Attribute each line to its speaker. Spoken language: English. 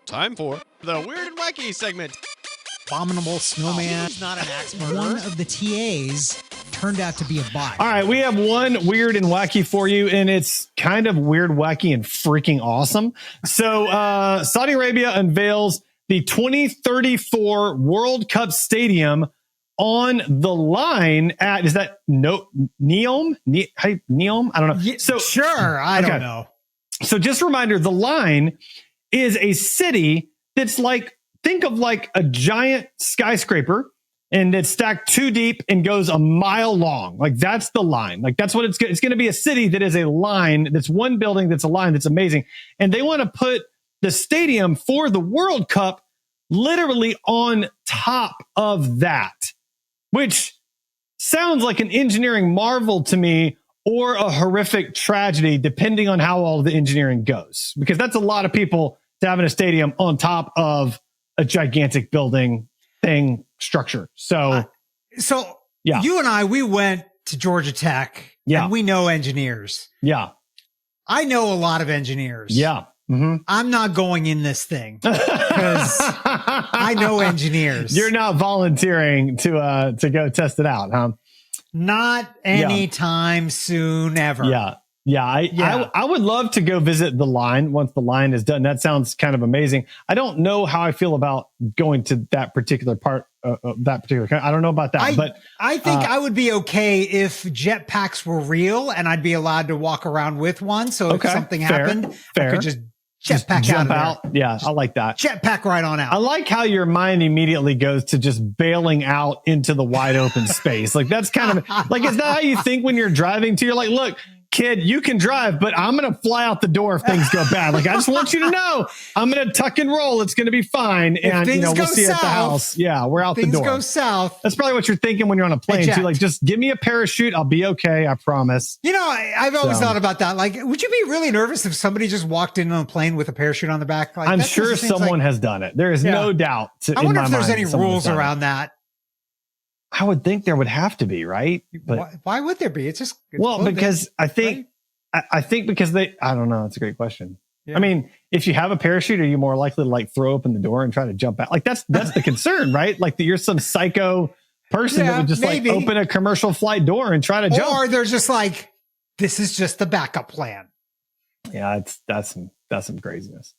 Speaker 1: Time for the Weird and Wacky segment.
Speaker 2: Abominable snowman.
Speaker 3: He's not an axe murderer.
Speaker 2: One of the TAs turned out to be a bot.
Speaker 4: All right, we have one weird and wacky for you, and it's kind of weird, wacky, and freaking awesome. So Saudi Arabia unveils the 2034 World Cup Stadium on the line at, is that Neom? Neom? I don't know. So
Speaker 2: Sure, I don't know.
Speaker 4: So just a reminder, the line is a city that's like, think of like a giant skyscraper, and it's stacked 2 deep and goes a mile long. Like that's the line. Like that's what it's going to be, a city that is a line. That's one building. That's a line. That's amazing. And they want to put the stadium for the World Cup literally on top of that, which sounds like an engineering marvel to me, or a horrific tragedy, depending on how all the engineering goes, because that's a lot of people to having a stadium on top of a gigantic building thing structure. So yeah,
Speaker 2: you and I, we went to Georgia Tech, and we know engineers.
Speaker 4: Yeah.
Speaker 2: I know a lot of engineers.
Speaker 4: Yeah. Mm-hmm.
Speaker 2: I'm not going in this thing because I know engineers.
Speaker 4: You're not volunteering to go test it out, huh?
Speaker 2: Not anytime soon, ever.
Speaker 4: Yeah. I would love to go visit the line once the line is done. That sounds kind of amazing. I don't know how I feel about going to that particular part of that particular country. I don't know about that, but
Speaker 2: I think I would be okay if jetpacks were real and I'd be allowed to walk around with one. So if something happened, I could just jetpack
Speaker 4: jump
Speaker 2: out.
Speaker 4: Yeah, I like that.
Speaker 2: Jetpack right on out.
Speaker 4: I like how your mind immediately goes to just bailing out into the wide open space. Like that's kind of like, is that how you think when you're driving to? You're like, look, kid, you can drive, but I'm going to fly out the door if things go bad. Like, I just want you to know I'm going to tuck and roll. It's going to be fine. And, we'll see you at the house. Yeah, we're out the door.
Speaker 2: Things go south.
Speaker 4: That's probably what you're thinking when you're on a plane, too. Like, just give me a parachute. I'll be okay. I promise.
Speaker 2: You know, I've always thought about that. Like, would you be really nervous if somebody just walked in on a plane with a parachute on the back? Like,
Speaker 4: I'm sure someone has done it. There is no doubt.
Speaker 2: I wonder if there's any rules around that.
Speaker 4: I would think there would have to be, right?
Speaker 2: But why would there be? It's just
Speaker 4: because I think because I don't know. It's a great question. Yeah. I mean, if you have a parachute, are you more likely to like throw open the door and try to jump out? Like that's the concern, right? Like that you're some psycho person that would just like open a commercial flight door and try to jump.
Speaker 2: Or they're just like, this is just the backup plan.
Speaker 4: Yeah, that's some craziness.